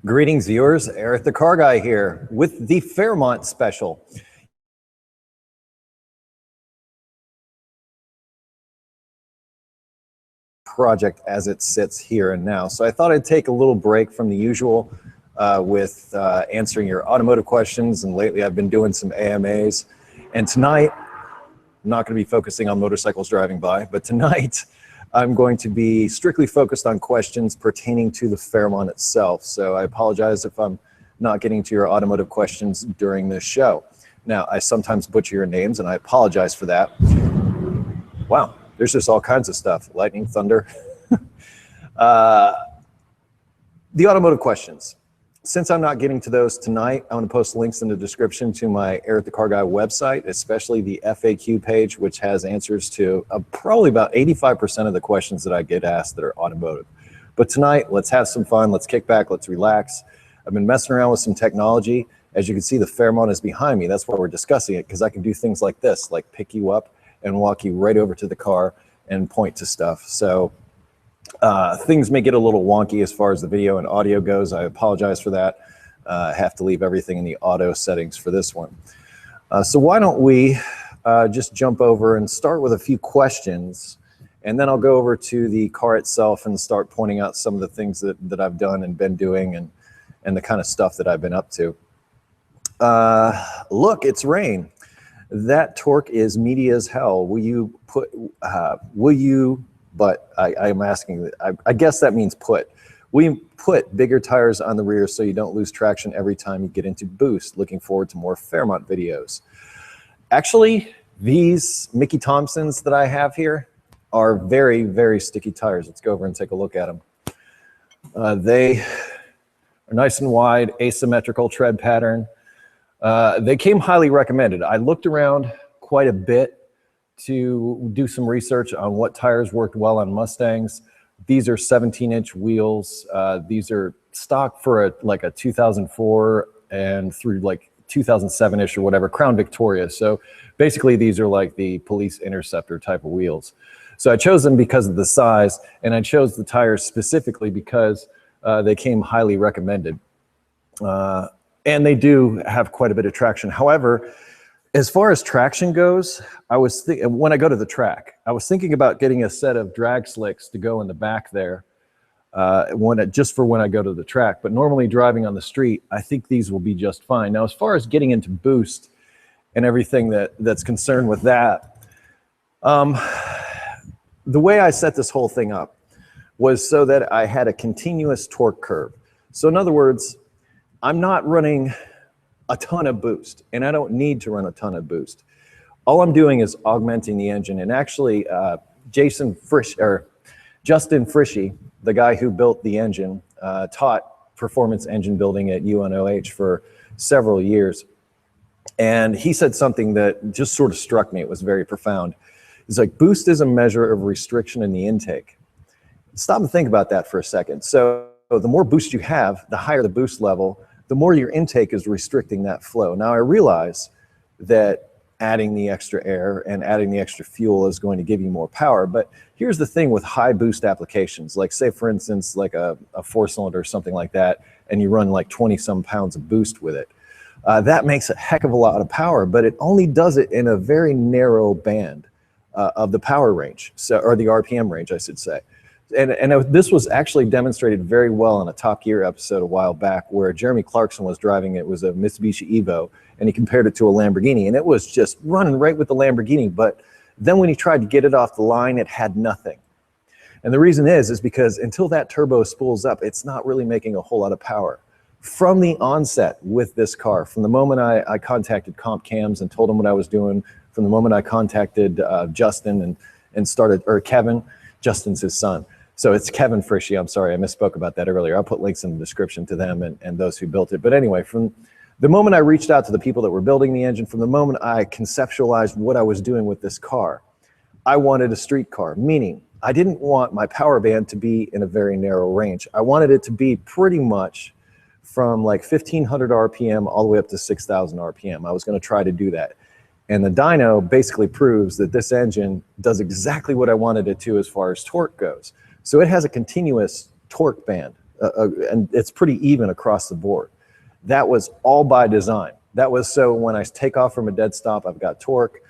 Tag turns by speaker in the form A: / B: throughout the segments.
A: Greetings, viewers. Eric the Car Guy here with the Fairmont special. Project as it sits here and now. So I thought I'd take a little break from the usual with answering your automotive questions. And lately I've been doing some AMAs. And tonight, I'm not going to be focusing on motorcycles driving by, but tonight I'm going to be strictly focused on questions pertaining to the Fairmont itself. So I apologize if I'm not getting to your automotive questions during this show. Now, I sometimes butcher your names, and I apologize for that. Wow, there's just all kinds of stuff. Lightning, thunder. The automotive questions. Since I'm not getting to those tonight, I'm going to post links in the description to my Eric the Car Guy website, especially the FAQ page, which has answers to probably about 85% of the questions that I get asked that are automotive. But tonight, let's have some fun. Let's kick back. Let's relax. I've been messing around with some technology. As you can see, the Fairmont is behind me. That's why we're discussing it, because I can do things like this, like pick you up and walk you right over to the car and point to stuff. So things may get a little wonky as far as the video and audio goes. I apologize for that. I have to leave everything in the auto settings for this one. So why don't we just jump over and start with a few questions, and then I'll go over to the car itself and start pointing out some of the things that I've done and been doing and the kind of stuff that I've been up to. Look, it's rain. That torque is meaty as hell. Will you but I'm asking, I guess that means put. We put bigger tires on the rear so you don't lose traction every time you get into boost. Looking forward to more Fairmont videos. Actually, these Mickey Thompsons that I have here are very, very sticky tires. Let's go over and take a look at them. They are nice and wide, asymmetrical tread pattern. They came highly recommended. I looked around quite a bit to do some research on what tires worked well on Mustangs. These are 17-inch wheels. These are stock for like a 2004 and through like 2007-ish or whatever, Crown Victoria. So basically these are like the Police Interceptor type of wheels. So I chose them because of the size, and I chose the tires specifically because they came highly recommended. And they do have quite a bit of traction. However, as far as traction goes, when I go to the track, I was thinking about getting a set of drag slicks to go in the back there just for when I go to the track. But normally driving on the street, I think these will be just fine. Now, as far as getting into boost and everything that's concerned with that, the way I set this whole thing up was so that I had a continuous torque curve. So in other words, I'm not running a ton of boost, and I don't need to run a ton of boost. All I'm doing is augmenting the engine. And actually, Justin Frischie, the guy who built the engine, taught performance engine building at UNOH for several years. And he said something that just sort of struck me. It was very profound. He's like, boost is a measure of restriction in the intake. Stop and think about that for a second. So the more boost you have, the higher the boost level, the more your intake is restricting that flow. Now I realize that adding the extra air and adding the extra fuel is going to give you more power, but here's the thing with high boost applications, like say for instance, like a 4-cylinder or something like that, and you run like 20 some pounds of boost with it. That makes a heck of a lot of power, but it only does it in a very narrow band of the power range, or the RPM range, I should say. And this was actually demonstrated very well in a Top Gear episode a while back where Jeremy Clarkson was driving. It was a Mitsubishi Evo, and he compared it to a Lamborghini, and it was just running right with the Lamborghini. But then when he tried to get it off the line, it had nothing. And the reason is because until that turbo spools up, it's not really making a whole lot of power. From the onset with this car, from the moment I contacted Comp Cams and told them what I was doing, from the moment I contacted Justin and started, or Kevin, Justin's his son. So it's Kevin Frischie. I'm sorry, I misspoke about that earlier. I'll put links in the description to them and those who built it. But anyway, from the moment I reached out to the people that were building the engine, from the moment I conceptualized what I was doing with this car, I wanted a street car, meaning I didn't want my power band to be in a very narrow range. I wanted it to be pretty much from like 1500 RPM all the way up to 6000 RPM. I was going to try to do that. And the dyno basically proves that this engine does exactly what I wanted it to as far as torque goes. So it has a continuous torque band and it's pretty even across the board. That was all by design. That was so when I take off from a dead stop, I've got torque.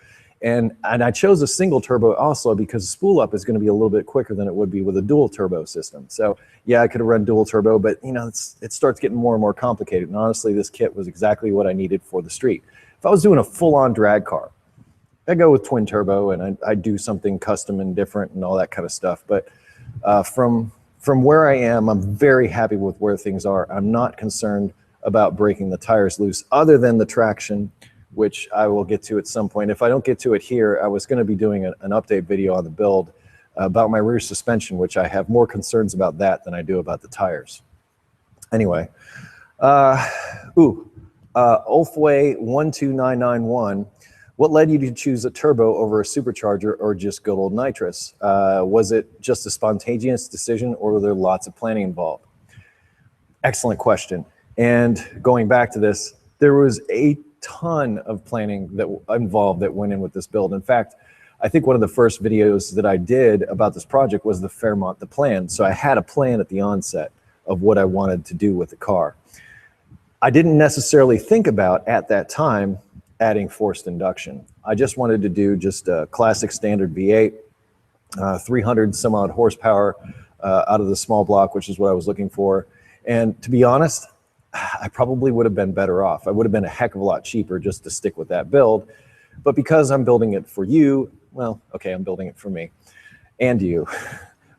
A: And I chose a single turbo also because spool up is going to be a little bit quicker than it would be with a dual turbo system. So yeah, I could have run dual turbo, but you know, it starts getting more and more complicated. And honestly, this kit was exactly what I needed for the street. If I was doing a full-on drag car, I'd go with twin turbo and I'd do something custom and different and all that kind of stuff. But from where I am, I'm very happy with where things are. I'm not concerned about breaking the tires loose other than the traction, which I will get to at some point. If I don't get to it here, I was going to be doing an update video on the build about my rear suspension, which I have more concerns about that than I do about the tires. Anyway, Ulfway12991, what led you to choose a turbo over a supercharger or just good old nitrous? Was it just a spontaneous decision or were there lots of planning involved? Excellent question. And going back to this, there was a ton of planning that involved that went in with this build. In fact, I think one of the first videos that I did about this project was the Fairmont, the plan. So I had a plan at the onset of what I wanted to do with the car. I didn't necessarily think about at that time adding forced induction. I just wanted to do just a classic standard V8, 300 some odd horsepower out of the small block, which is what I was looking for. And to be honest, I probably would have been better off. I would have been a heck of a lot cheaper just to stick with that build. But because I'm building it for you, well, okay, I'm building it for me and you.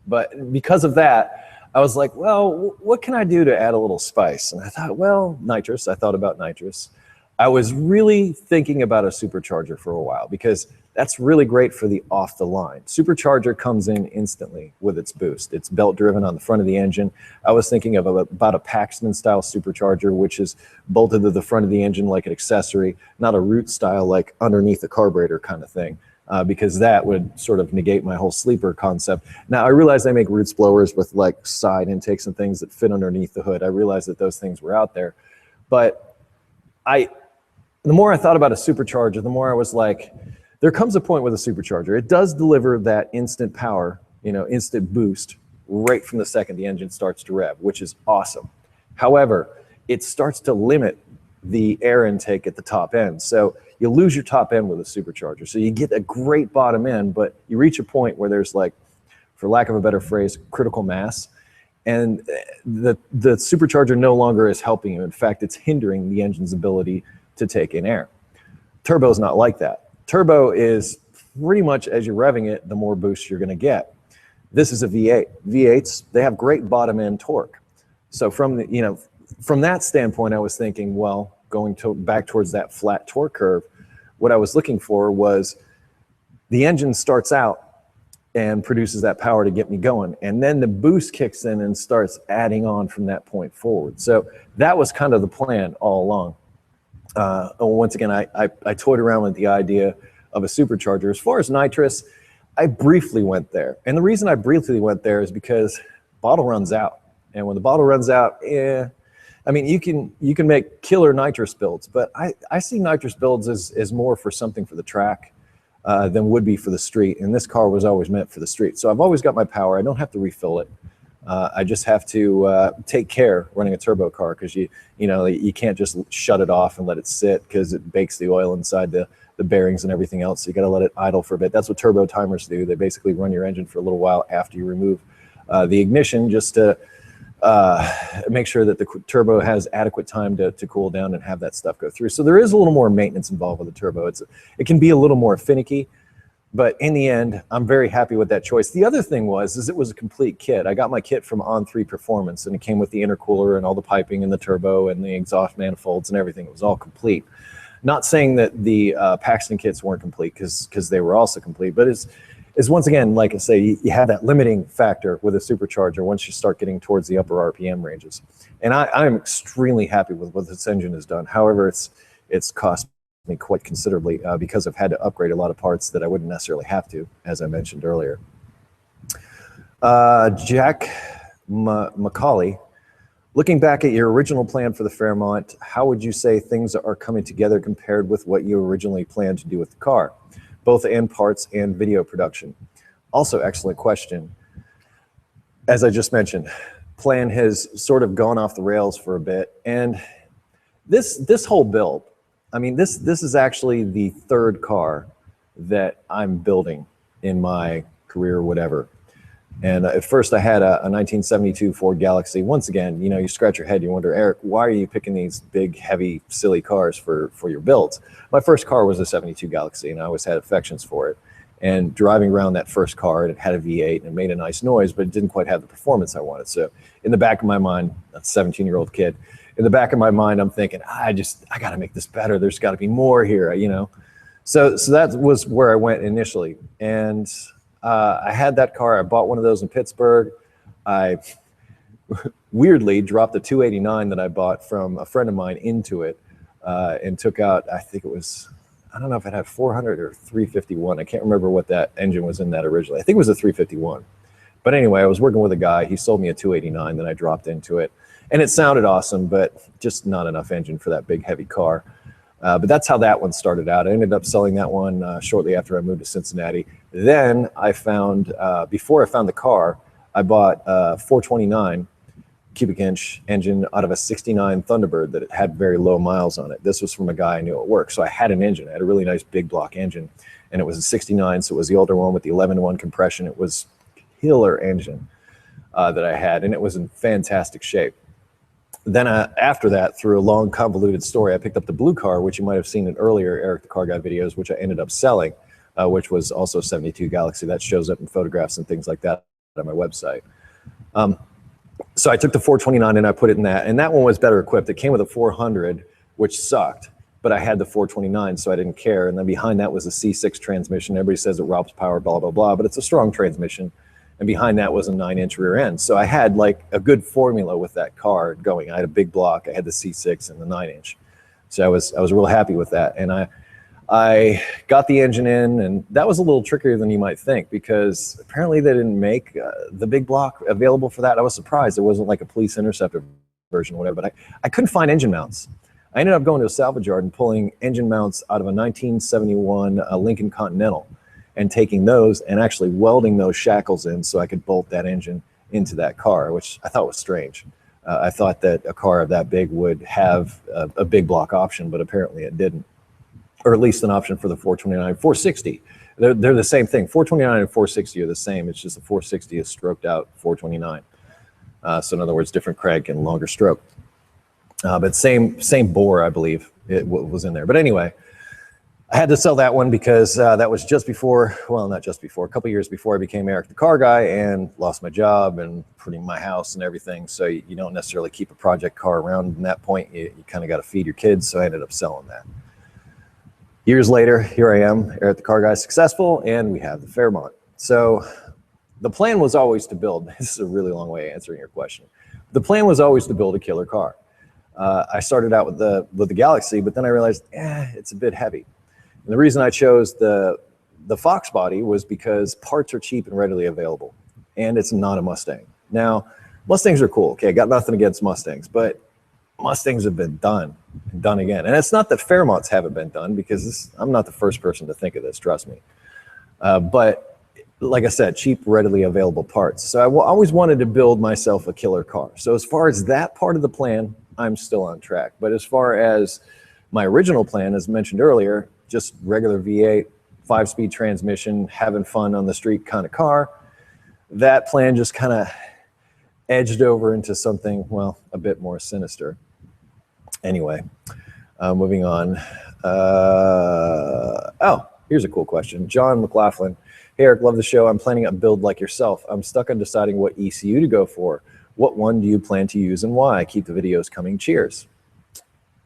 A: But because of that, I was like, well, what can I do to add a little spice? And I thought, well, nitrous. I thought about nitrous. I was really thinking about a supercharger for a while because that's really great for the off the line. Supercharger comes in instantly with its boost. It's belt driven on the front of the engine. I was thinking of about a Paxton style supercharger, which is bolted to the front of the engine like an accessory, not a root style like underneath a carburetor kind of thing, because that would sort of negate my whole sleeper concept. Now I realize they make roots blowers with like side intakes and things that fit underneath the hood. I realized that those things were out there, but the more I thought about a supercharger, the more I was like, there comes a point with a supercharger. It does deliver that instant power, you know, instant boost right from the second the engine starts to rev, which is awesome. However, it starts to limit the air intake at the top end. So you lose your top end with a supercharger. So you get a great bottom end, but you reach a point where there's like, for lack of a better phrase, critical mass. And the supercharger no longer is helping you. In fact, it's hindering the engine's ability to take in air. Turbo is not like that. Turbo is pretty much as you're revving it, the more boost you're going to get. This is a V8. V8s, they have great bottom end torque. So from that standpoint, I was thinking, well, going back towards that flat torque curve, what I was looking for was the engine starts out and produces that power to get me going, and then the boost kicks in and starts adding on from that point forward. So that was kind of the plan all along. Once again, I toyed around with the idea of a supercharger. As far as nitrous, I briefly went there. And the reason I briefly went there is because bottle runs out. And when the bottle runs out, I mean, you can make killer nitrous builds, but I see nitrous builds as more for something for the track than would be for the street. And this car was always meant for the street. So I've always got my power. I don't have to refill it. I just have to take care running a turbo car, because you can't just shut it off and let it sit, because it bakes the oil inside the bearings and everything else. So you got to let it idle for a bit. That's what turbo timers do. They basically run your engine for a little while after you remove the ignition, just to make sure that the turbo has adequate time to cool down and have that stuff go through. So there is a little more maintenance involved with the turbo. It can be a little more finicky. But in the end, I'm very happy with that choice. The other thing is it was a complete kit. I got my kit from On3 Performance, and it came with the intercooler and all the piping and the turbo and the exhaust manifolds and everything. It was all complete. Not saying that the Paxton kits weren't complete, because they were also complete. But it's once again, like I say, you have that limiting factor with a supercharger once you start getting towards the upper RPM ranges. And I'm extremely happy with what this engine has done. However, it's cost me quite considerably because I've had to upgrade a lot of parts that I wouldn't necessarily have to, as I mentioned earlier. Jack Macaulay, looking back at your original plan for the Fairmont, how would you say things are coming together compared with what you originally planned to do with the car, both in parts and video production? Also, excellent question. As I just mentioned, plan has sort of gone off the rails for a bit. And this whole build, I mean, this is actually the third car that I'm building in my career or whatever. And at first I had a 1972 Ford Galaxy. Once again, you know, you scratch your head, you wonder, Eric, why are you picking these big, heavy, silly cars for your builds? My first car was a 72 Galaxy, and I always had affections for it. And driving around that first car, it had a V8 and it made a nice noise, but it didn't quite have the performance I wanted. So in the back of my mind, that 17-year-old kid, in the back of my mind, I'm thinking, I got to make this better. There's got to be more here, you know? So that was where I went initially. And I had that car. I bought one of those in Pittsburgh. I weirdly dropped the 289 that I bought from a friend of mine into it and took out, I think it was, I don't know if it had 400 or 351. I can't remember what that engine was in that originally. I think it was a 351. But anyway, I was working with a guy. He sold me a 289 that I dropped into it. And it sounded awesome, but just not enough engine for that big, heavy car. But that's how that one started out. I ended up selling that one shortly after I moved to Cincinnati. Then I found, before I found the car, I bought a 429 cubic inch engine out of a 69 Thunderbird that had very low miles on it. This was from a guy I knew at work. So I had an engine. I had a really nice big block engine, and it was a 69. So it was the older one with the 11-to-1 compression. It was a killer engine that I had, and it was in fantastic shape. Then after that, through a long convoluted story, I picked up the blue car, which you might have seen in earlier Eric the Car Guy videos, which I ended up selling, which was also 72 Galaxy. That shows up in photographs and things like that on my website. So I took the 429 and I put it in that, and that one was better equipped. It came with a 400, which sucked, but I had the 429, so I didn't care. And then behind that was a C6 transmission. Everybody says it robs power, blah, blah, blah, but it's a strong transmission. And behind that was a 9-inch rear end. So I had like a good formula with that car going. I had a big block, I had the C6 and the 9-inch. So I was real happy with that. And I got the engine in, and that was a little trickier than you might think, because apparently they didn't make the big block available for that. I was surprised. It wasn't like a Police Interceptor version or whatever, but I couldn't find engine mounts. I ended up going to a salvage yard and pulling engine mounts out of a 1971 Lincoln Continental, and taking those and actually welding those shackles in so I could bolt that engine into that car, which I thought was strange. I thought that a car of that big would have a big block option, but apparently it didn't, or at least an option for the 429, 460. They're the same thing. 429 and 460 are the same. It's just the 460 is stroked out 429. So in other words, different crank and longer stroke. But same bore, I believe, it was in there. But anyway, I had to sell that one because that was just before, well, not just before, a couple years before I became Eric the Car Guy and lost my job and pretty my house and everything. So you don't necessarily keep a project car around in that point. You kind of got to feed your kids. So I ended up selling that. Years later, here I am, Eric the Car Guy, successful, and we have the Fairmont. So the plan was always to build, this is a really long way of answering your question. The plan was always to build a killer car. I started out with the Galaxy, but then I realized, it's a bit heavy. And the reason I chose the Fox body was because parts are cheap and readily available, and it's not a Mustang. Now, Mustangs are cool. Okay, I got nothing against Mustangs, but Mustangs have been done and done again. And it's not that Fairmonts haven't been done, because I'm not the first person to think of this, trust me. But like I said, cheap, readily available parts. So I always wanted to build myself a killer car. So as far as that part of the plan, I'm still on track. But as far as my original plan, as mentioned earlier, just regular V8, 5-speed transmission, having fun on the street kind of car, that plan just kind of edged over into something, well, a bit more sinister. Anyway, moving on. Oh, here's a cool question. John McLaughlin. Hey, Eric, love the show. I'm planning a build like yourself. I'm stuck on deciding what ECU to go for. What one do you plan to use and why? Keep the videos coming. Cheers.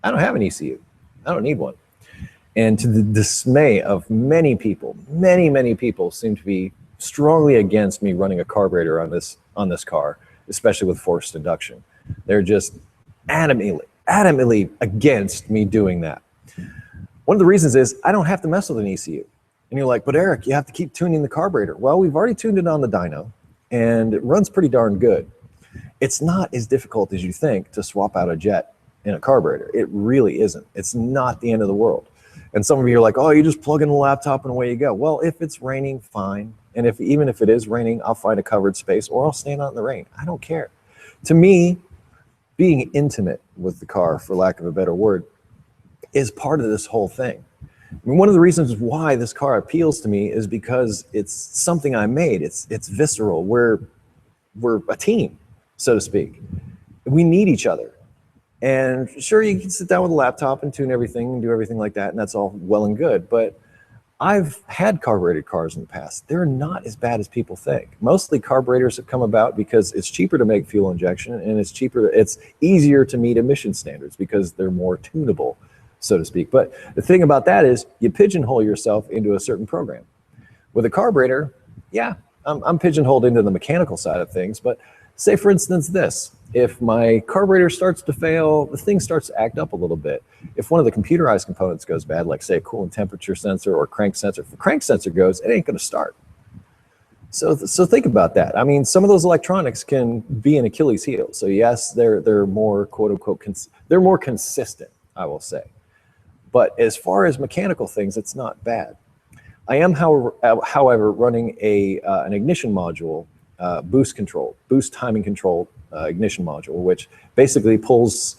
A: I don't have an ECU. I don't need one. And to the dismay of many people, many people seem to be strongly against me running a carburetor on this car, especially with forced induction. They're just adamantly against me doing that. One of the reasons is I don't have to mess with an ECU. And you're like, but Eric, you have to keep tuning the carburetor. Well, we've already tuned it on the dyno, and it runs pretty darn good. It's not as difficult as you think to swap out a jet in a carburetor. It really isn't. It's not the end of the world. And some of you are like, oh, you just plug in the laptop and away you go. Well, if it's raining, fine. And even if it is raining, I'll find a covered space or I'll stand out in the rain. I don't care. To me, being intimate with the car, for lack of a better word, is part of this whole thing. I mean, one of the reasons why this car appeals to me is because it's something I made. It's visceral. We're a team, so to speak. We need each other. And sure, you can sit down with a laptop and tune everything and do everything like that, and that's all well and good. But I've had carbureted cars in the past. They're not as bad as people think. Mostly carburetors have come about because it's cheaper to make fuel injection, and it's easier to meet emission standards because they're more tunable, so to speak. But the thing about that is you pigeonhole yourself into a certain program. With a carburetor, yeah, I'm pigeonholed into the mechanical side of things, but say for instance this, if my carburetor starts to fail, the thing starts to act up a little bit. If one of the computerized components goes bad, like say a coolant temperature sensor or crank sensor, if the crank sensor goes, it ain't gonna start. So think about that. I mean, some of those electronics can be an Achilles heel. So yes, they're more quote unquote, they're more consistent, I will say. But as far as mechanical things, it's not bad. I am, however, running an ignition module, boost timing control ignition module, which basically pulls,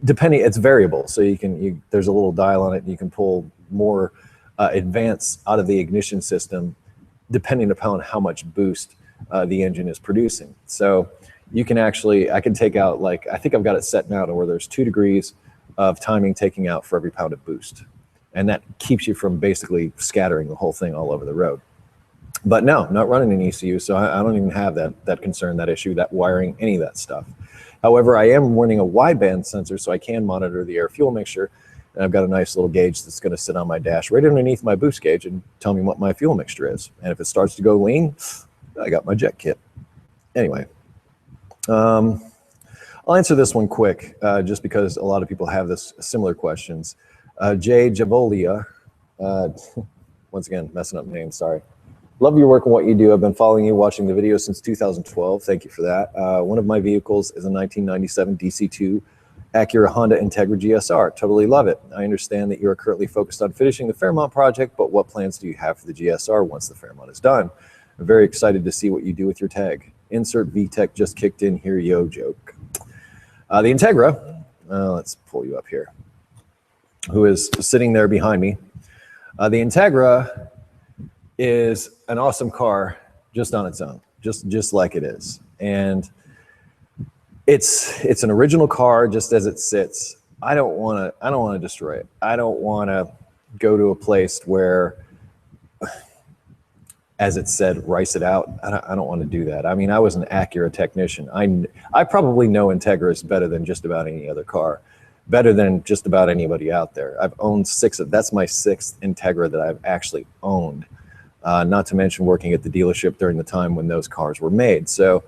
A: it's variable. So there's a little dial on it and you can pull more advance out of the ignition system depending upon how much boost the engine is producing. So you can I can take out, like, I think I've got it set now to where there's 2 degrees of timing taking out for every pound of boost. And that keeps you from basically scattering the whole thing all over the road. But no, not running an ECU, so I don't even have that concern, that issue, that wiring, any of that stuff. However, I am running a wideband sensor, so I can monitor the air-fuel mixture, and I've got a nice little gauge that's going to sit on my dash right underneath my boost gauge and tell me what my fuel mixture is. And if it starts to go lean, I got my jet kit. Anyway, I'll answer this one quick, just because a lot of people have similar questions. Jay Javolia, once again, messing up names, sorry. Love your work and what you do. I've been following you, watching the videos since 2012. Thank you for that. One of my vehicles is a 1997 DC2 Acura Honda Integra GSR. Totally love it. I understand that you are currently focused on finishing the Fairmont project, but what plans do you have for the GSR once the Fairmont is done? I'm very excited to see what you do with your tag. Insert VTEC just kicked in here, yo joke. The Integra, let's pull you up here, who is sitting there behind me. The Integra is an awesome car just on its own, just like it is. And it's an original car just as it sits. I don't want to destroy it. I don't want to go to a place where, as it said, rice it out. I don't want to do that. I mean, I was an Acura technician. I probably know Integras better than just about any other car, better than just about anybody out there. I've owned that's my 6th Integra that I've actually owned. Not to mention working at the dealership during the time when those cars were made. So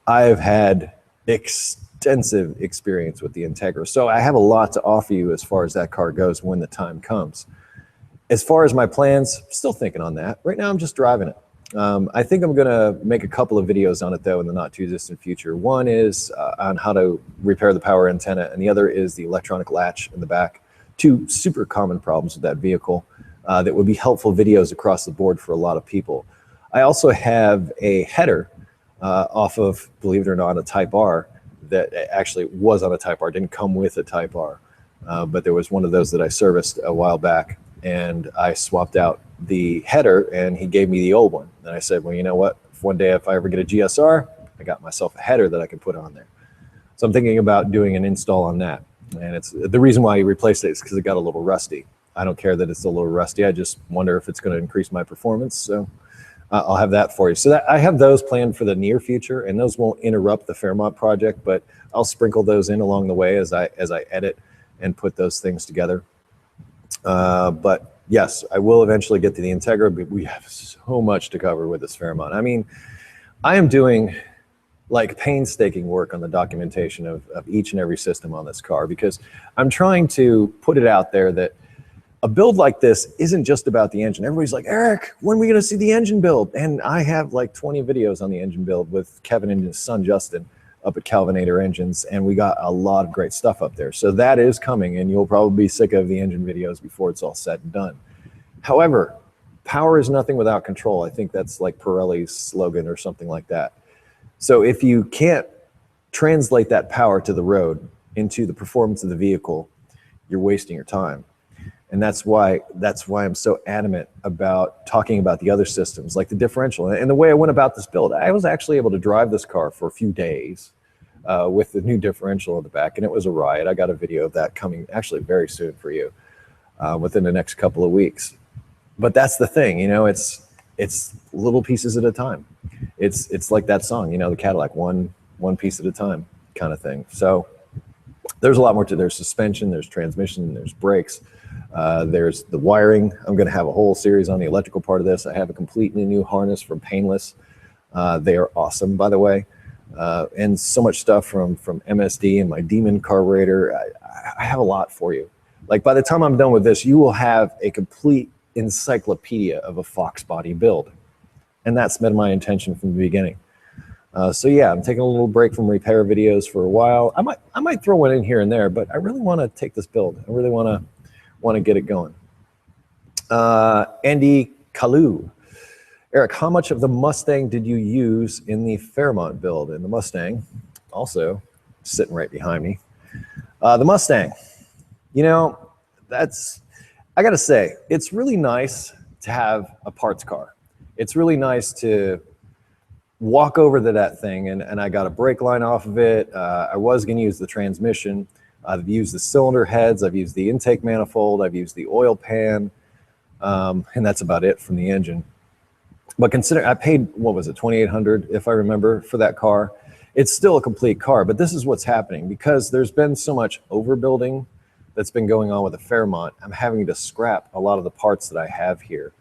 A: I've had extensive experience with the Integra. So I have a lot to offer you as far as that car goes when the time comes. As far as my plans, still thinking on that. Right now I'm just driving it. I think I'm gonna make a couple of videos on it though in the not too distant future. One is on how to repair the power antenna, and the other is the electronic latch in the back. 2 super common problems with that vehicle. That would be helpful videos across the board for a lot of people. I also have a header off of, believe it or not, a Type R that actually was on a Type R, didn't come with a Type R, but there was one of those that I serviced a while back, and I swapped out the header and he gave me the old one. And I said, well, you know what, one day if I ever get a GSR, I got myself a header that I can put on there. So I'm thinking about doing an install on that. And it's the reason why I replaced it is because it got a little rusty. I don't care that it's a little rusty. I just wonder if it's going to increase my performance. So I'll have that for you. So I have those planned for the near future, and those won't interrupt the Fairmont project, but I'll sprinkle those in along the way as I edit and put those things together. But yes, I will eventually get to the Integra, but we have so much to cover with this Fairmont. I mean, I am doing like painstaking work on the documentation of each and every system on this car, because I'm trying to put it out there that a build like this isn't just about the engine. Everybody's like, Eric, when are we gonna see the engine build? And I have like 20 videos on the engine build with Kevin and his son, Justin, up at Calvinator Engines, and we got a lot of great stuff up there. So that is coming, and you'll probably be sick of the engine videos before it's all said and done. However, power is nothing without control. I think that's like Pirelli's slogan or something like that. So if you can't translate that power to the road into the performance of the vehicle, you're wasting your time. And that's why I'm so adamant about talking about the other systems, like the differential. And the way I went about this build, I was actually able to drive this car for a few days with the new differential in the back, and it was a riot. I got a video of that coming actually very soon for you within the next couple of weeks. But that's the thing, you know, it's little pieces at a time. It's like that song, you know, the Cadillac, one piece at a time kind of thing. So there's a lot more to, there's suspension, there's transmission, there's brakes. There's the wiring. I'm going to have a whole series on the electrical part of this. I have a completely new harness from Painless. They are awesome, by the way. And so much stuff from MSD and my Demon carburetor. I have a lot for you. Like by the time I'm done with this, you will have a complete encyclopedia of a Fox body build. And that's been my intention from the beginning. So yeah, I'm taking a little break from repair videos for a while. I might throw one in here and there, but I really want to take this build. I really want to get it going. Andy Kalu. Eric, how much of the Mustang did you use in the Fairmont build? And the Mustang, also sitting right behind me. The Mustang, you know, I gotta say, it's really nice to have a parts car. It's really nice to walk over to that thing, and I got a brake line off of it. I was gonna use the transmission. I've used the cylinder heads, I've used the intake manifold, I've used the oil pan, and that's about it from the engine. But consider, I paid, what was it, $2,800 if I remember for that car. It's still a complete car, but this is what's happening. Because there's been so much overbuilding that's been going on with the Fairmont, I'm having to scrap a lot of the parts that I have here.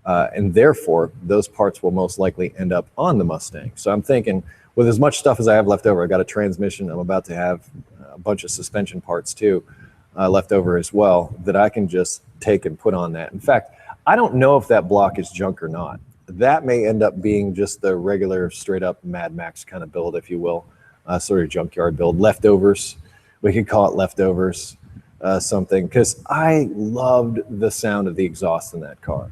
A: And therefore, those parts will most likely end up on the Mustang. So I'm thinking, with as much stuff as I have left over, I got a transmission, I'm about to have a bunch of suspension parts too left over as well, that I can just take and put on that. In fact, I don't know if that block is junk or not. That may end up being just the regular straight up Mad Max kind of build, if you will, sort of junkyard build, leftovers. We could call it leftovers something, because I loved the sound of the exhaust in that car.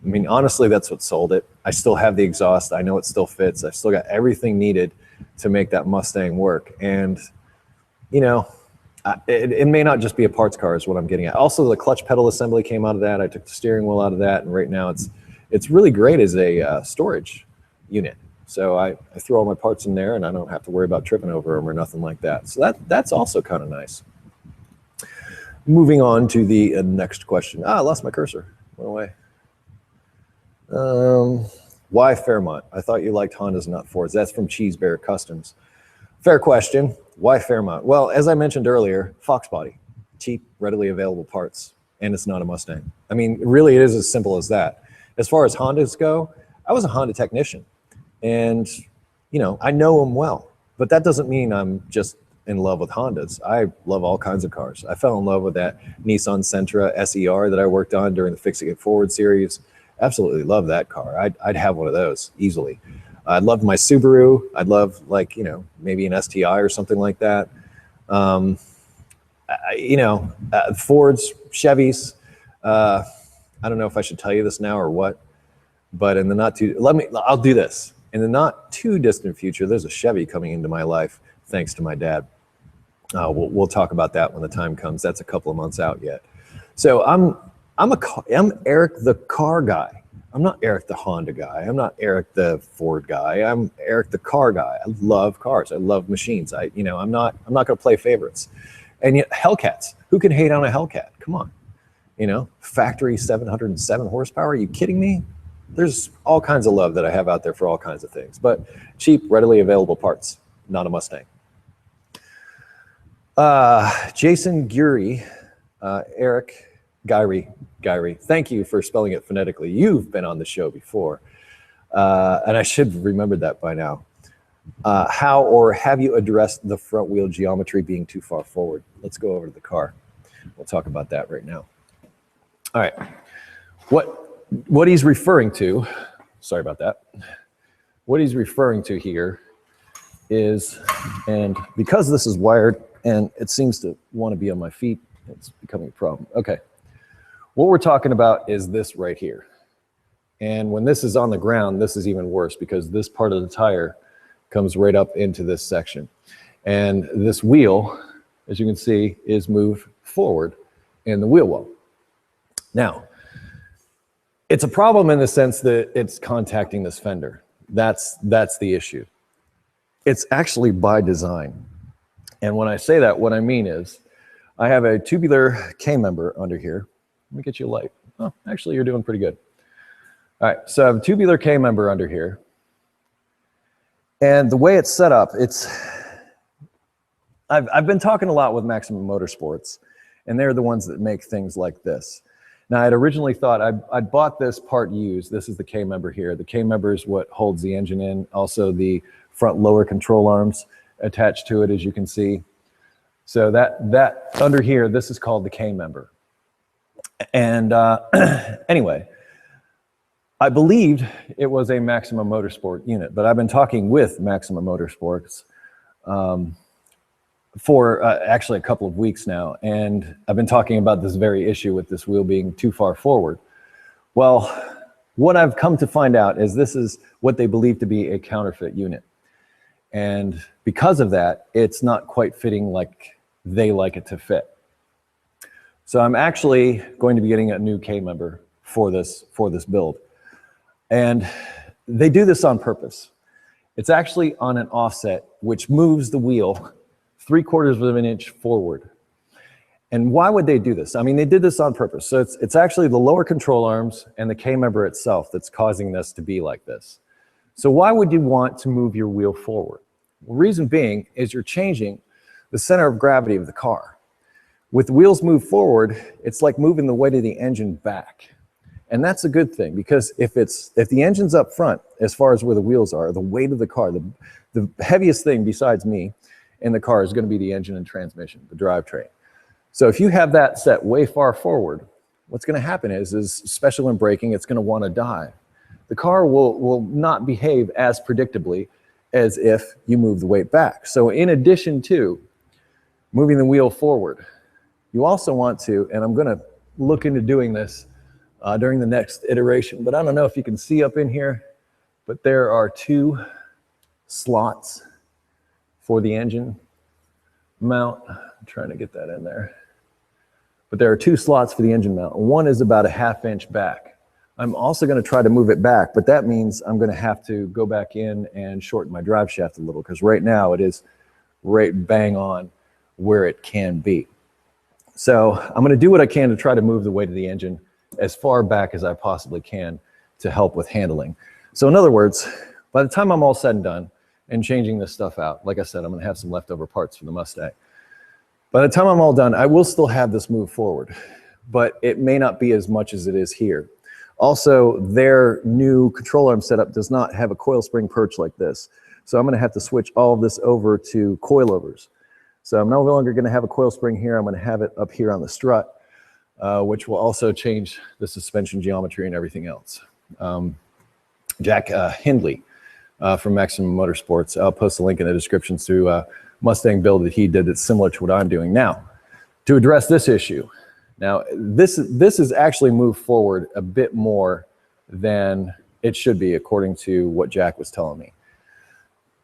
A: I mean, honestly, that's what sold it. I still have the exhaust. I know it still fits. I've still got everything needed to make that Mustang work. And, you know, it may not just be a parts car is what I'm getting at. Also, the clutch pedal assembly came out of that. I took the steering wheel out of that. And right now it's really great as a storage unit. So I throw all my parts in there and I don't have to worry about tripping over them or nothing like that. So that's also kind of nice. Moving on to the next question. I lost my cursor. Went away. Why Fairmont? I thought you liked Hondas, not Fords. That's from Cheese Bear Customs. Fair question. Why Fairmont? Well, as I mentioned earlier, Fox body, cheap, readily available parts, and it's not a Mustang. I mean, really, it is as simple as that. As far as Hondas go, I was a Honda technician, and you know, I know them well, but that doesn't mean I'm just in love with Hondas. I love all kinds of cars. I fell in love with that Nissan Sentra SER that I worked on during the Fixing It Forward series. Absolutely love that car. I'd have one of those easily. I loved my Subaru. I'd love, like, you know, maybe an STI or something like that. You know, Fords, Chevys. I don't know if I should tell you this now or what, but in the I'll do this. In the not too distant future, there's a Chevy coming into my life thanks to my dad. We'll talk about that when the time comes. That's a couple of months out yet. So I'm Eric the car guy. I'm not Eric the Honda guy. I'm not Eric the Ford guy. I'm Eric the car guy. I love cars. I love machines. I'm not going to play favorites. And yet, Hellcats. Who can hate on a Hellcat? Come on. You know, factory 707 horsepower. Are you kidding me? There's all kinds of love that I have out there for all kinds of things. But cheap, readily available parts. Not a Mustang. Jason Gurry, Gyrie, thank you for spelling it phonetically. You've been on the show before, and I should have remembered that by now. How or have you addressed the front wheel geometry being too far forward? Let's go over to the car. We'll talk about that right now. All right. What he's referring to, sorry about that. What he's referring to here is, and because this is wired and it seems to want to be on my feet, it's becoming a problem. Okay. What we're talking about is this right here. And when this is on the ground, this is even worse because this part of the tire comes right up into this section. And this wheel, as you can see, is moved forward in the wheel well. Now, it's a problem in the sense that it's contacting this fender. That's the issue. It's actually by design. And when I say that, what I mean is I have a tubular K-member under here. Let me get you a light. Oh, actually, you're doing pretty good. All right, so I have a tubular K-member under here. And the way it's set up, I've been talking a lot with Maximum Motorsports, and they're the ones that make things like this. Now, I'd originally thought I'd bought this part used. This is the K-member here. The K-member is what holds the engine in. Also, the front lower control arms attached to it, as you can see. So that under here, this is called the K-member. And anyway, I believed it was a Maximum Motorsport unit, but I've been talking with Maximum Motorsports for actually a couple of weeks now, and I've been talking about this very issue with this wheel being too far forward. Well, what I've come to find out is this is what they believe to be a counterfeit unit. And because of that, it's not quite fitting like they like it to fit. So I'm actually going to be getting a new K-member for this build. And they do this on purpose. It's actually on an offset, which moves the wheel 3/4 of an inch forward. And why would they do this? I mean, they did this on purpose. So it's actually the lower control arms and the K-member itself that's causing this to be like this. So why would you want to move your wheel forward? The reason being is you're changing the center of gravity of the car. With the wheels moved forward, it's like moving the weight of the engine back. And that's a good thing, because if the engine's up front, as far as where the wheels are, the weight of the car, the heaviest thing besides me in the car is going to be the engine and transmission, the drivetrain. So if you have that set way far forward, what's going to happen is especially when braking, it's going to want to dive. The car will not behave as predictably as if you move the weight back. So in addition to moving the wheel forward, you also want to, and I'm going to look into doing this during the next iteration, but I don't know if you can see up in here, but there are 2 slots for the engine mount. I'm trying to get that in there. But there are 2 slots for the engine mount. One is about a 1/2 inch back. I'm also going to try to move it back, but that means I'm going to have to go back in and shorten my drive shaft a little, because right now it is right bang on where it can be. So I'm going to do what I can to try to move the weight of the engine as far back as I possibly can to help with handling. So in other words, by the time I'm all said and done and changing this stuff out, like I said, I'm going to have some leftover parts for the Mustang. By the time I'm all done, I will still have this move forward, but it may not be as much as it is here. Also, their new control arm setup does not have a coil spring perch like this. So I'm going to have to switch all of this over to coilovers. So I'm no longer going to have a coil spring here. I'm going to have it up here on the strut, which will also change the suspension geometry and everything else. Jack Hindley from Maximum Motorsports, I'll post a link in the description to a Mustang build that he did that's similar to what I'm doing. Now, to address this issue, now this is actually moved forward a bit more than it should be, according to what Jack was telling me.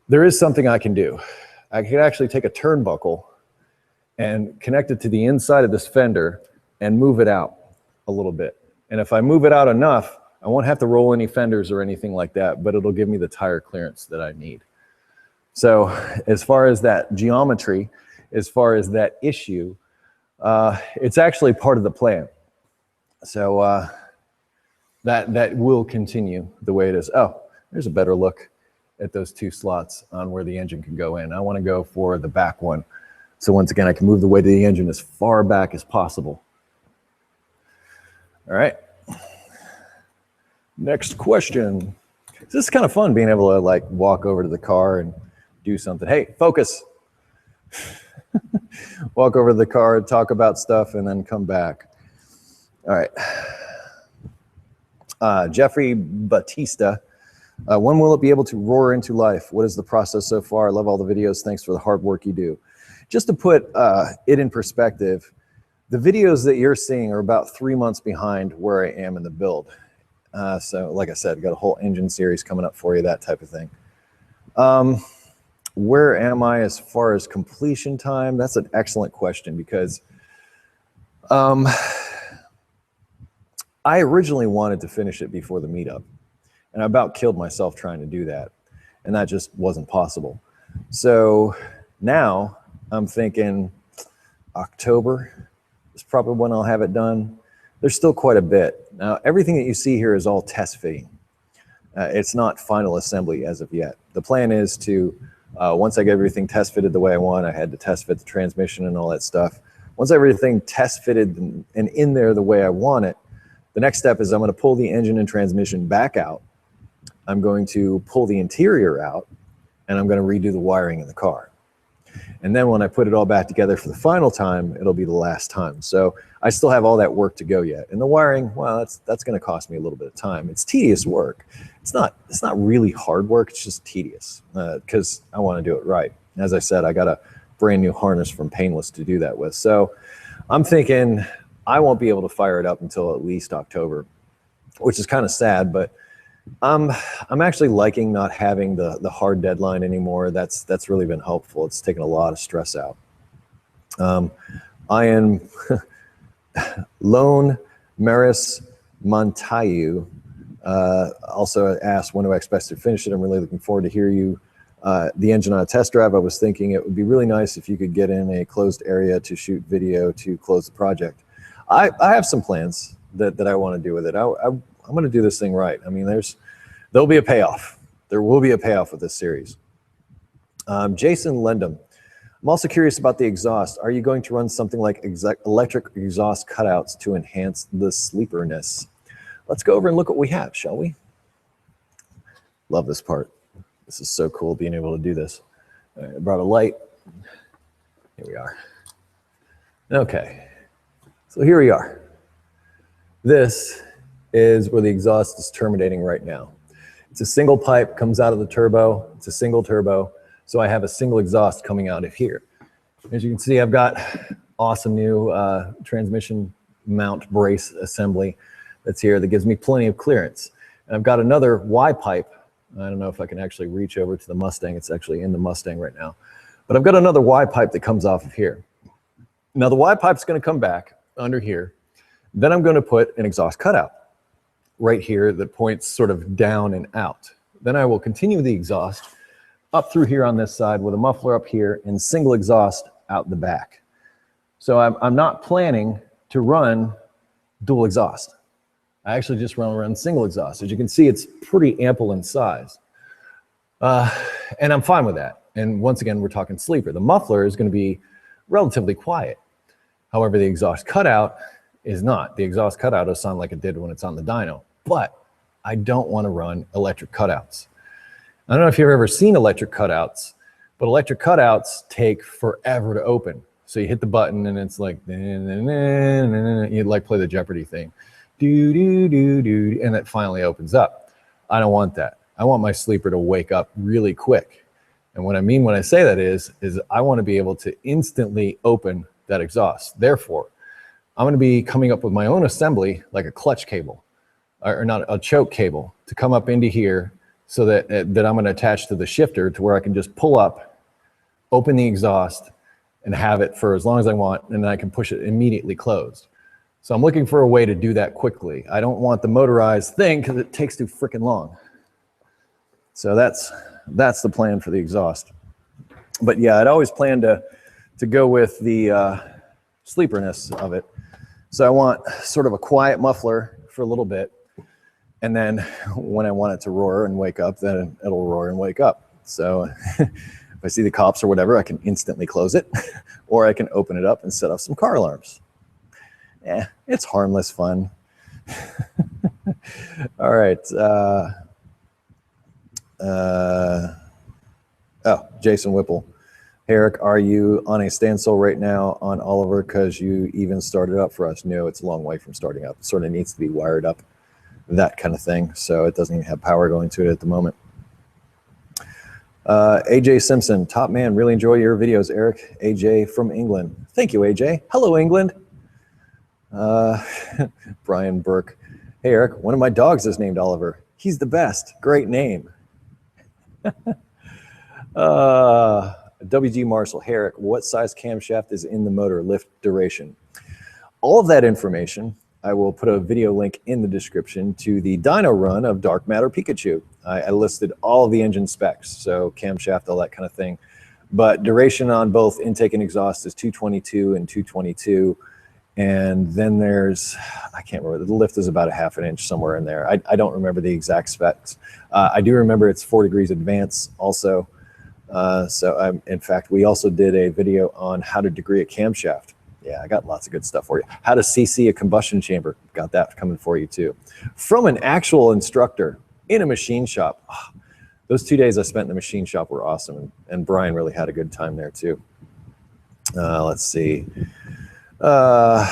A: There is something I can do. I can actually take a turnbuckle and connect it to the inside of this fender and move it out a little bit. And if I move it out enough, I won't have to roll any fenders or anything like that, but it'll give me the tire clearance that I need. So as far as that geometry, as far as that issue, it's actually part of the plan. So that will continue the way it is. Oh, there's a better look at those 2 slots on where the engine can go in. I want to go for the back one. So once again, I can move the weight of the engine as far back as possible. All right. Next question. This is kind of fun being able to like walk over to the car and do something. Hey, focus. Walk over to the car, talk about stuff, and then come back. All right. Jeffrey Batista. When will it be able to roar into life? What is the process so far? I love all the videos. Thanks for the hard work you do. Just to put it in perspective, the videos that you're seeing are about 3 months behind where I am in the build. So like I said, got a whole engine series coming up for you, that type of thing. Where am I as far as completion time? That's an excellent question because I originally wanted to finish it before the meetup, and I about killed myself trying to do that, and that just wasn't possible. So now I'm thinking October is probably when I'll have it done. There's still quite a bit. Now, everything that you see here is all test fitting. It's not final assembly as of yet. The plan is to, once I get everything test fitted the way I want, I had to test fit the transmission and all that stuff. Once everything test fitted and in there the way I want it, the next step is I'm going to pull the engine and transmission back out. I'm going to pull the interior out, and I'm going to redo the wiring in the car. And then when I put it all back together for the final time, it'll be the last time. So I still have all that work to go yet. And the wiring, well, that's going to cost me a little bit of time. It's tedious work. It's not really hard work. It's just tedious because I want to do it right. As I said, I got a brand new harness from Painless to do that with. So I'm thinking I won't be able to fire it up until at least October, which is kind of sad, but I'm actually liking not having the hard deadline anymore. That's really been helpful. It's taken a lot of stress out. I am Lone Maris Montayu also asked, when do I expect to finish it? I'm really looking forward to hear you the engine on a test drive. I was thinking it would be really nice if you could get in a closed area to shoot video to close the project. I have some plans that I want to do with it. I'm going to do this thing right. I mean, there'll be a payoff. There will be a payoff with this series. Jason Lendham. I'm also curious about the exhaust. Are you going to run something like electric exhaust cutouts to enhance the sleeperness? Let's go over and look what we have, shall we? Love this part. This is so cool being able to do this. All right, I brought a light. Here we are. Okay, so here we are. This is where the exhaust is terminating right now. It's a single pipe, comes out of the turbo. It's a single turbo. So I have a single exhaust coming out of here. As you can see, I've got awesome new transmission mount brace assembly that's here that gives me plenty of clearance. And I've got another Y pipe. I don't know if I can actually reach over to the Mustang. It's actually in the Mustang right now. But I've got another Y pipe that comes off of here. Now the Y pipe's going to come back under here. Then I'm going to put an exhaust cutout right here that points sort of down and out. Then I will continue the exhaust up through here on this side with a muffler up here and single exhaust out the back. So I'm not planning to run dual exhaust. I actually just run single exhaust. As you can see, it's pretty ample in size. And I'm fine with that. And once again, we're talking sleeper. The muffler is going to be relatively quiet. However, the exhaust cutout is not. The exhaust cutout will sound like it did when it's on the dyno. But I don't want to run electric cutouts. I don't know if you've ever seen electric cutouts, but electric cutouts take forever to open. So you hit the button and it's like, you like play the Jeopardy thing. Do, do, do, do, and it finally opens up. I don't want that. I want my sleeper to wake up really quick. And what I mean when I say that is I want to be able to instantly open that exhaust. Therefore, I'm going to be coming up with my own assembly, like a clutch cable, or not a choke cable, to come up into here so that I'm going to attach to the shifter to where I can just pull up, open the exhaust, and have it for as long as I want, and then I can push it immediately closed. So I'm looking for a way to do that quickly. I don't want the motorized thing because it takes too freaking long. So that's the plan for the exhaust. But yeah, I'd always planned to go with the sleeperness of it. So I want sort of a quiet muffler for a little bit. And then when I want it to roar and wake up, then it'll roar and wake up. So if I see the cops or whatever, I can instantly close it, or I can open it up and set off some car alarms. Yeah, it's harmless fun. All right. Jason Whipple. Hey, Eric, are you on a standstill right now on Oliver because you even started up for us? No, it's a long way from starting up. It sort of needs to be wired up, that kind of thing. So it doesn't even have power going to it at the moment. AJ Simpson, top man, really enjoy your videos, Eric. AJ from England. Thank you, AJ. Hello, England. Brian Burke. Hey, Eric, one of my dogs is named Oliver. He's the best. Great name. WG Marshall, Herrick, what size camshaft is in the motor, lift duration? All of that information, I will put a video link in the description to the dyno run of Dark Matter Pikachu. I listed all of the engine specs, so camshaft, all that kind of thing. But duration on both intake and exhaust is 222 and 222. And then there's, I can't remember, the lift is about a half an inch somewhere in there. I don't remember the exact specs. I do remember it's 4 degrees advance also. In fact, we also did a video on how to degree a camshaft. Yeah, I got lots of good stuff for you. How to CC a combustion chamber. Got that coming for you too. From an actual instructor in a machine shop. Oh, those 2 days I spent in the machine shop were awesome. And Brian really had a good time there too. Let's see. Oh,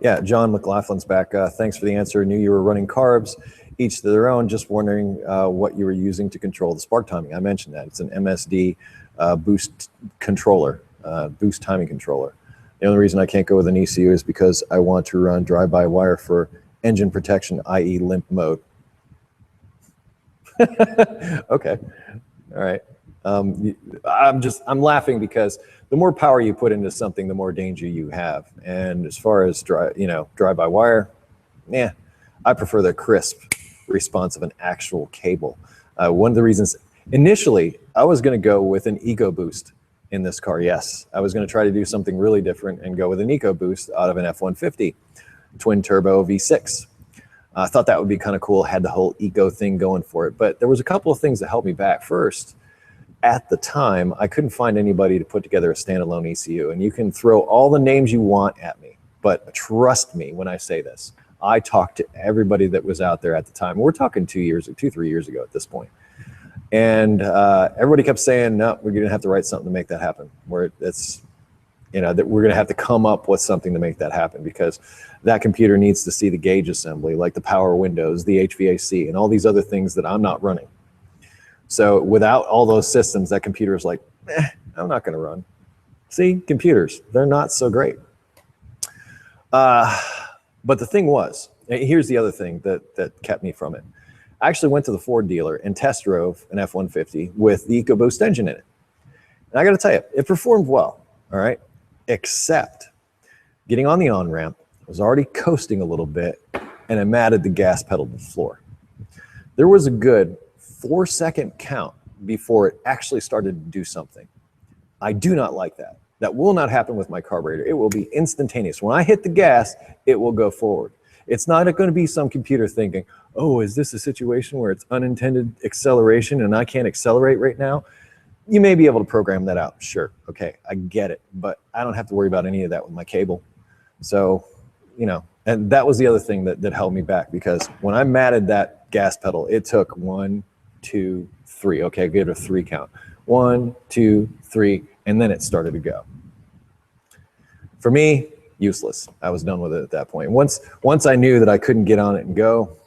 A: yeah, John McLaughlin's back. Thanks for the answer. Knew you were running carbs, each to their own. Just wondering what you were using to control the spark timing. I mentioned that. It's an MSD boost controller, boost timing controller. The only reason I can't go with an ECU is because I want to run drive-by-wire for engine protection, i.e. limp mode. Okay, all right. I'm laughing because the more power you put into something, the more danger you have. And as far as drive-by-wire, yeah, I prefer the crisp response of an actual cable. One of the reasons, initially, I was going to go with an EcoBoost in this car. Yes, I was going to try to do something really different and go with an EcoBoost out of an F-150 twin turbo V6. I thought that would be kind of cool. Had the whole eco thing going for it, but there was a couple of things that held me back. First, at the time, I couldn't find anybody to put together a standalone ECU. And you can throw all the names you want at me, but trust me when I say this. I talked to everybody that was out there at the time. We're talking 3 years ago at this point. And everybody kept saying, no, we're going to have to write something to make that happen. That we're going to have to come up with something to make that happen, because that computer needs to see the gauge assembly, like the power windows, the HVAC, and all these other things that I'm not running. So without all those systems, that computer is like, I'm not going to run. See, computers, they're not so great. But the thing was, here's the other thing that kept me from it. I actually went to the Ford dealer and test drove an F-150 with the EcoBoost engine in it. And I got to tell you, it performed well, all right? Except getting on the on-ramp, I was already coasting a little bit, and I matted the gas pedal to the floor. There was a good 4-second count before it actually started to do something. I do not like that. That will not happen with my carburetor. It will be instantaneous. When I hit the gas, it will go forward. It's not going to be some computer thinking, oh, is this a situation where it's unintended acceleration and I can't accelerate right now? You may be able to program that out. Sure. Okay. I get it. But I don't have to worry about any of that with my cable. So, and that was the other thing that held me back, because when I matted that gas pedal, it took 1, 2, 3. Okay. I gave it a 3 count. 1, 2, 3. And then it started to go. For me, useless. I was done with it at that point. Once I knew that I couldn't get on it and go,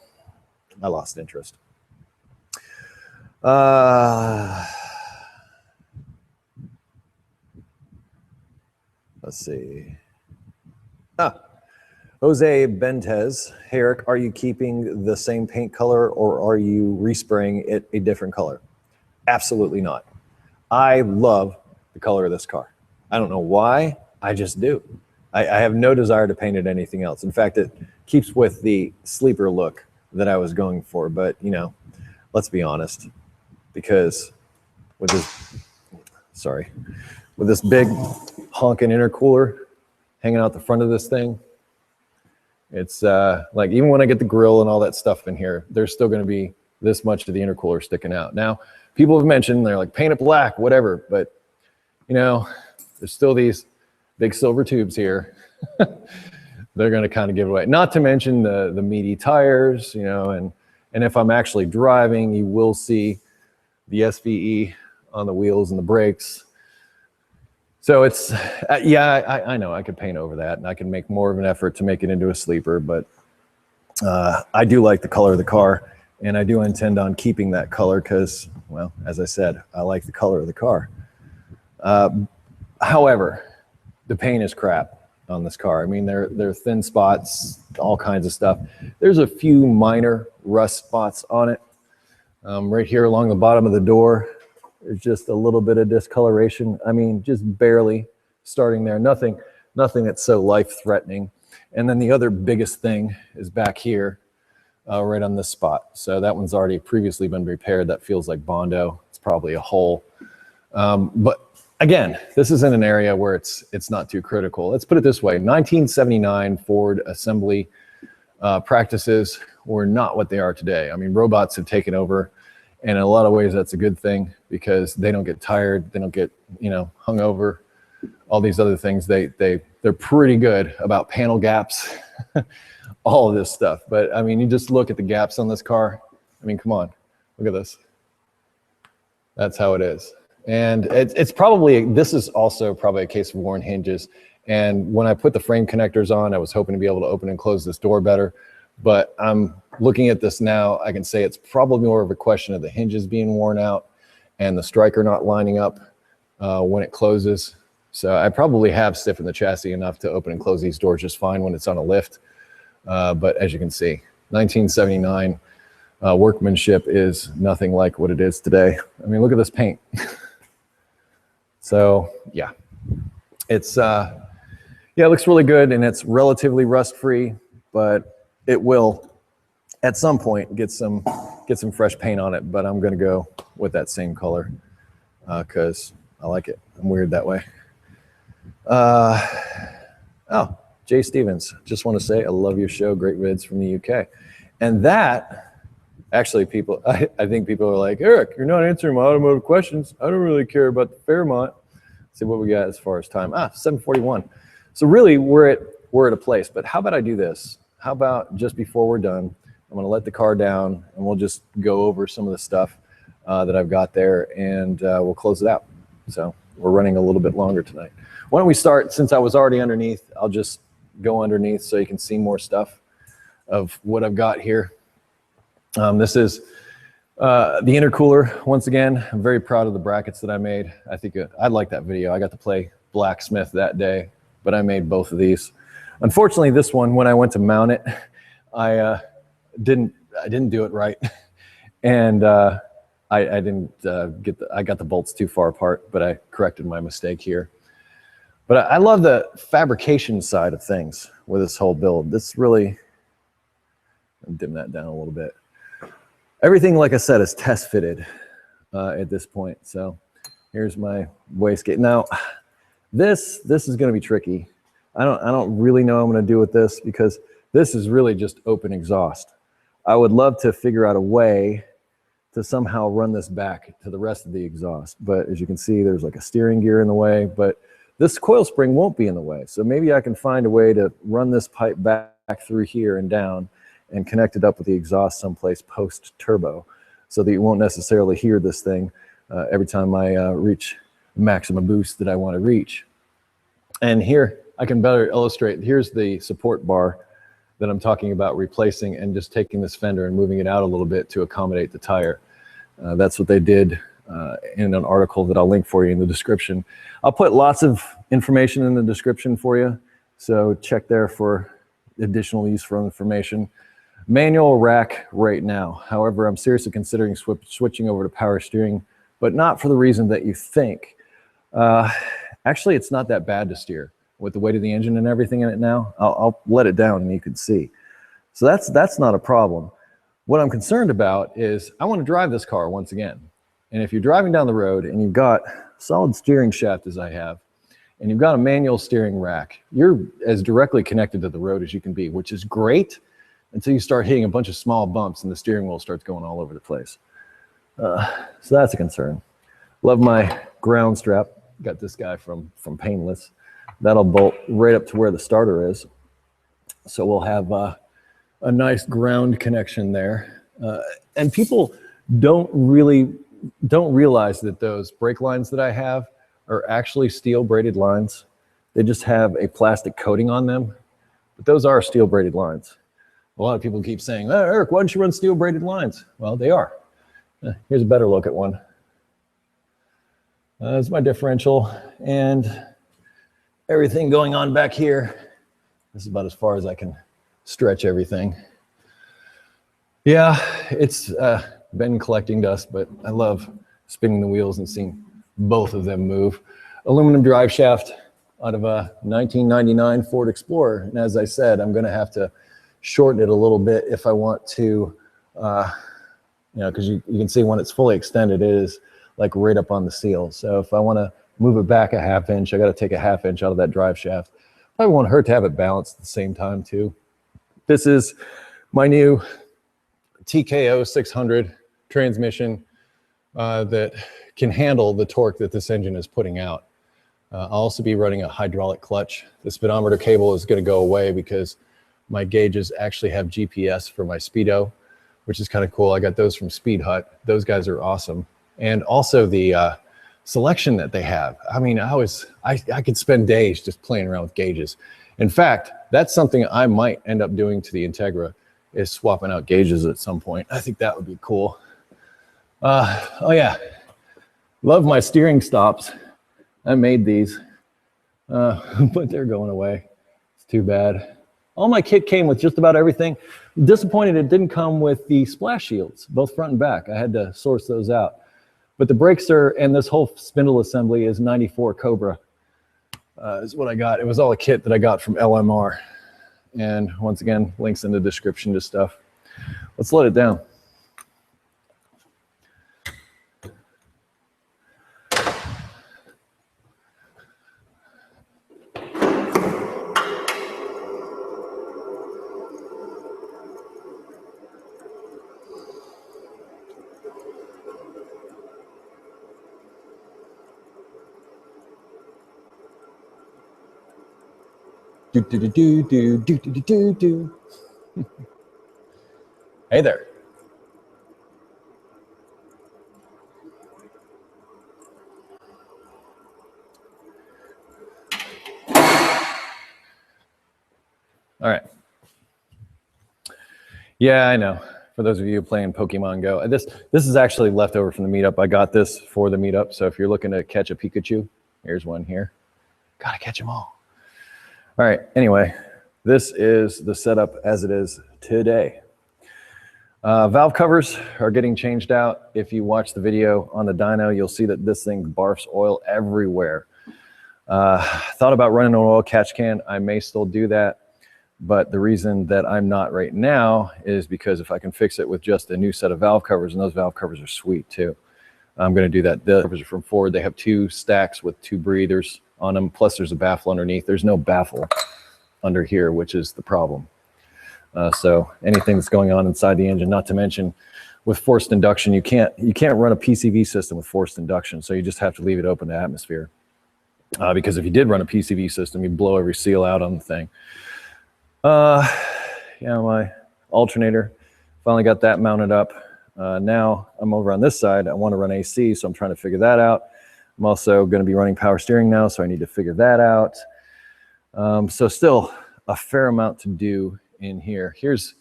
A: I lost interest. Let's see. Jose Bentez. Hey, Eric, are you keeping the same paint color or are you respraying it a different color? Absolutely not. I love the color of this car. I don't know why, I just do. I have no desire to paint it anything else. In fact, it keeps with the sleeper look that I was going for. But, let's be honest, because with this big honking intercooler hanging out the front of this thing, it's like, even when I get the grill and all that stuff in here, there's still going to be this much of the intercooler sticking out. Now, people have mentioned, they're like, paint it black, whatever. But, there's still these big silver tubes here. They're going to kind of give it away. Not to mention the meaty tires, and if I'm actually driving, you will see the SVE on the wheels and the brakes. So it's, I know I could paint over that, and I can make more of an effort to make it into a sleeper, but I do like the color of the car, and I do intend on keeping that color because, well, as I said, I like the color of the car. However, the paint is crap. on this car. I mean, there are thin spots, all kinds of stuff. There's a few minor rust spots on it. Right here along the bottom of the door, there's just a little bit of discoloration. I mean, just barely starting there. Nothing that's so life-threatening. And then the other biggest thing is back here, right on this spot. So that one's already previously been repaired. That feels like Bondo. It's probably a hole. But again, this is in an area where it's not too critical. Let's put it this way. 1979 Ford assembly practices were not what they are today. I mean, robots have taken over, and in a lot of ways that's a good thing because they don't get tired, they don't get, you know, hung over, all these other things. They're pretty good about panel gaps, all of this stuff. But I mean, you just look at the gaps on this car. I mean, come on, look at this. That's how it is. And it's probably, this is also probably a case of worn hinges. And when I put the frame connectors on, I was hoping to be able to open and close this door better. But I'm looking at this now, I can say it's probably more of a question of the hinges being worn out and the striker not lining up when it closes. So I probably have stiffened the chassis enough to open and close these doors just fine when it's on a lift. But as you can see, 1979 workmanship is nothing like what it is today. I mean, look at this paint. So yeah, it's yeah, it looks really good and it's relatively rust free, but it will at some point get some fresh paint on it. But I'm gonna go with that same color because I like it. I'm weird that way. Oh, Jay Stevens, just want to say I love your show. Great vids from the UK. And that actually, people, I think people are like, Eric, you're not answering my automotive questions. I don't really care about the Fairmont. Let's see what we got as far as time. 7:41. So really, we're at a place. But how about I do this? How about just before we're done, I'm going to let the car down and we'll just go over some of the stuff that I've got there, and we'll close it out. So we're running a little bit longer tonight. Why don't we start, since I was already underneath, I'll just go underneath so you can see more stuff of what I've got here. This is the intercooler. Once again, I'm very proud of the brackets that I made. I think I like that video. I got to play blacksmith that day, but I made both of these. Unfortunately, this one, when I went to mount it, I didn't do it right, and I got the bolts too far apart, but I corrected my mistake here. But I love the fabrication side of things with this whole build. This really, I'll dim that down a little bit. Everything, like I said, is test fitted at this point. So here's my wastegate. Now, this is going to be tricky. I don't really know what I'm going to do with this because this is really just open exhaust. I would love to figure out a way to somehow run this back to the rest of the exhaust. But as you can see, there's like a steering gear in the way, but this coil spring won't be in the way. So maybe I can find a way to run this pipe back through here and down and connect it up with the exhaust someplace post turbo so that you won't necessarily hear this thing every time I reach maximum boost that I want to reach. And here I can better illustrate. Here's the support bar that I'm talking about replacing and just taking this fender and moving it out a little bit to accommodate the tire. That's what they did in an article that I'll link for you in the description. I'll put lots of information in the description for you, so check there for additional useful information. Manual rack right now. However, I'm seriously considering switching over to power steering, but not for the reason that you think. Actually, it's not that bad to steer with the weight of the engine and everything in it now. I'll let it down and you can see. So that's not a problem. What I'm concerned about is I want to drive this car once again. And if you're driving down the road and you've got solid steering shaft as I have, and you've got a manual steering rack, you're as directly connected to the road as you can be, which is great until you start hitting a bunch of small bumps and the steering wheel starts going all over the place. So that's a concern. Love my ground strap. Got this guy from Painless. That'll bolt right up to where the starter is. So we'll have a nice ground connection there. And people don't realize that those brake lines that I have are actually steel braided lines. They just have a plastic coating on them, but those are steel braided lines. A lot of people keep saying, oh, Eric, why don't you run steel braided lines? Well, they are. Here's a better look at one. There's my differential, and everything going on back here. This is about as far as I can stretch everything. Yeah, it's been collecting dust, but I love spinning the wheels and seeing both of them move. Aluminum drive shaft out of a 1999 Ford Explorer. And as I said, I'm going to have to shorten it a little bit if I want to, you know, because you can see when it's fully extended, it is like right up on the seal. So if I want to move it back a ½ inch, I got to take a ½ inch out of that drive shaft. Probably won't hurt to have it balanced at the same time too. This is my new TKO 600 transmission that can handle the torque that this engine is putting out. I'll also be running a hydraulic clutch. The speedometer cable is going to go away because my gauges actually have GPS for my speedo, which is kind of cool. I got those from Speed Hut. Those guys are awesome. And also the selection that they have. I mean, I could spend days just playing around with gauges. In fact, that's something I might end up doing to the Integra, is swapping out gauges at some point. I think that would be cool. Oh yeah, love my steering stops. I made these, but they're going away. It's too bad. All my kit came with just about everything. Disappointed it didn't come with the splash shields, both front and back. I had to source those out. But the brakes are, and this whole spindle assembly is 94 Cobra, is what I got. It was all a kit that I got from LMR. And once again, links in the description to stuff. Let's let it down. Do do do do do do do do do. Hey there. All right. Yeah, I know. For those of you playing Pokemon Go, this is actually leftover from the meetup. I got this for the meetup. So if you're looking to catch a Pikachu, here's one here. Gotta catch them all. All right, anyway, this is the setup as it is today. Valve covers are getting changed out. If you watch the video on the dyno, you'll see that this thing barfs oil everywhere. Thought about running an oil catch can. I may still do that, but the reason that I'm not right now is because if I can fix it with just a new set of valve covers, and those valve covers are sweet too, I'm going to do that. The covers are from Ford. They have 2 stacks with 2 breathers on them, plus there's a baffle underneath. There's no baffle under here, which is the problem. So anything that's going on inside the engine, not to mention with forced induction, you can't run a PCV system with forced induction, so you just have to leave it open to atmosphere. Because if you did run a PCV system, you'd blow every seal out on the thing. Yeah, my alternator, finally got that mounted up. Now I'm over on this side. I want to run AC, so I'm trying to figure that out. I'm also going to be running power steering now, so I need to figure that out. So still a fair amount to do in here. Here's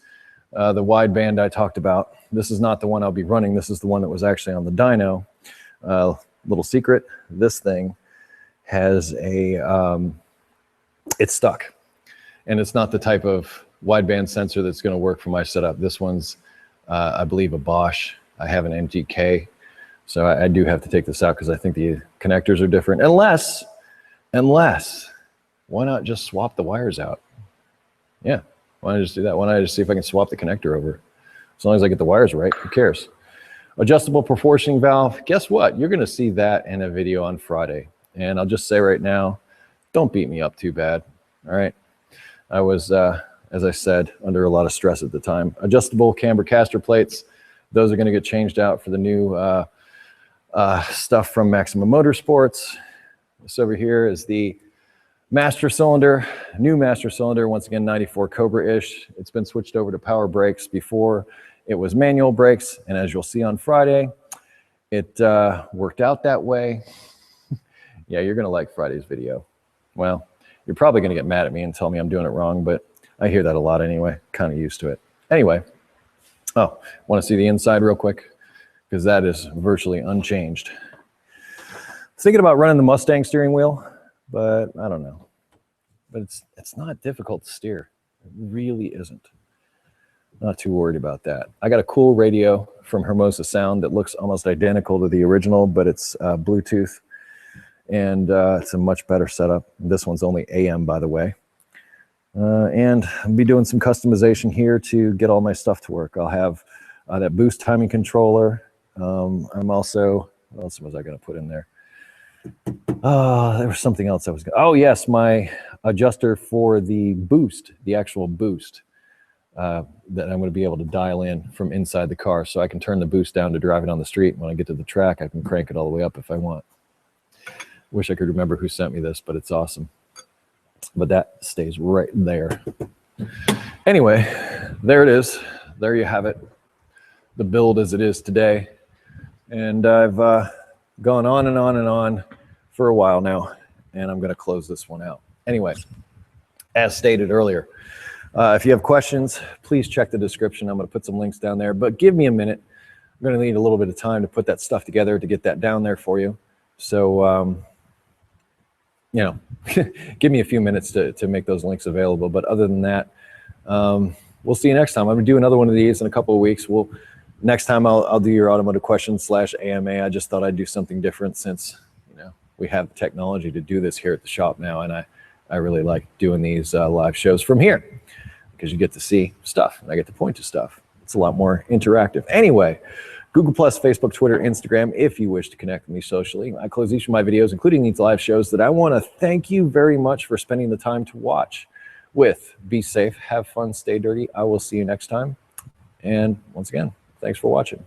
A: the wideband I talked about. This is not the one I'll be running. This is the one that was actually on the dyno. Little secret, this thing has a, it's stuck. And it's not the type of wideband sensor that's going to work for my setup. This one's, I believe, a Bosch. I have an MGK. So I do have to take this out because I think the connectors are different. Unless, why not just swap the wires out? Yeah, why not just do that? Why not just see if I can swap the connector over? As long as I get the wires right, who cares? Adjustable proportioning valve. Guess what? You're going to see that in a video on Friday. And I'll just say right now, don't beat me up too bad. All right. I was, as I said, under a lot of stress at the time. Adjustable camber caster plates. Those are going to get changed out for the new stuff from Maximum Motorsports. This over here is the master cylinder, new master cylinder, once again 94 Cobra-ish. It's been switched over to power brakes. Before it was manual brakes, and as you'll see on Friday, it worked out that way. Yeah, you're going to like Friday's video. Well, you're probably going to get mad at me and tell me I'm doing it wrong, but I hear that a lot anyway. Kind of used to it. Anyway, oh, want to see the inside real quick? Because that is virtually unchanged. Thinking about running the Mustang steering wheel, but I don't know. but it's not difficult to steer. It really isn't. Not too worried about that. I got a cool radio from Hermosa Sound that looks almost identical to the original, but it's Bluetooth, and it's a much better setup. This one's only AM, by the way. And I'll be doing some customization here to get all my stuff to work. I'll have that boost timing controller. I'm also, what else was I going to put in there? There was something else I was going to, oh yes, my adjuster for the boost, the actual boost. That I'm going to be able to dial in from inside the car, so I can turn the boost down to drive it on the street. When I get to the track, I can crank it all the way up if I want. Wish I could remember who sent me this, but it's awesome. But that stays right there. Anyway, there it is. There you have it. The build as it is today. And I've gone on and on and on for a while now, and I'm going to close this one out. Anyway, as stated earlier, if you have questions, please check the description. I'm going to put some links down there, but give me a minute. I'm going to need a little bit of time to put that stuff together to get that down there for you. So, you know, give me a few minutes to make those links available. But other than that, we'll see you next time. I'm going to do another one of these in a couple of weeks. Next time I'll do your automotive questions / AMA. I just thought I'd do something different since, you know, we have the technology to do this here at the shop now. And I really like doing these live shows from here, because you get to see stuff and I get to point to stuff. It's a lot more interactive. Anyway, Google+, Facebook, Twitter, Instagram, if you wish to connect with me socially. I close each of my videos, including these live shows, that I want to thank you very much for spending the time to watch with. Be safe, have fun, stay dirty. I will see you next time. And once again, thanks for watching.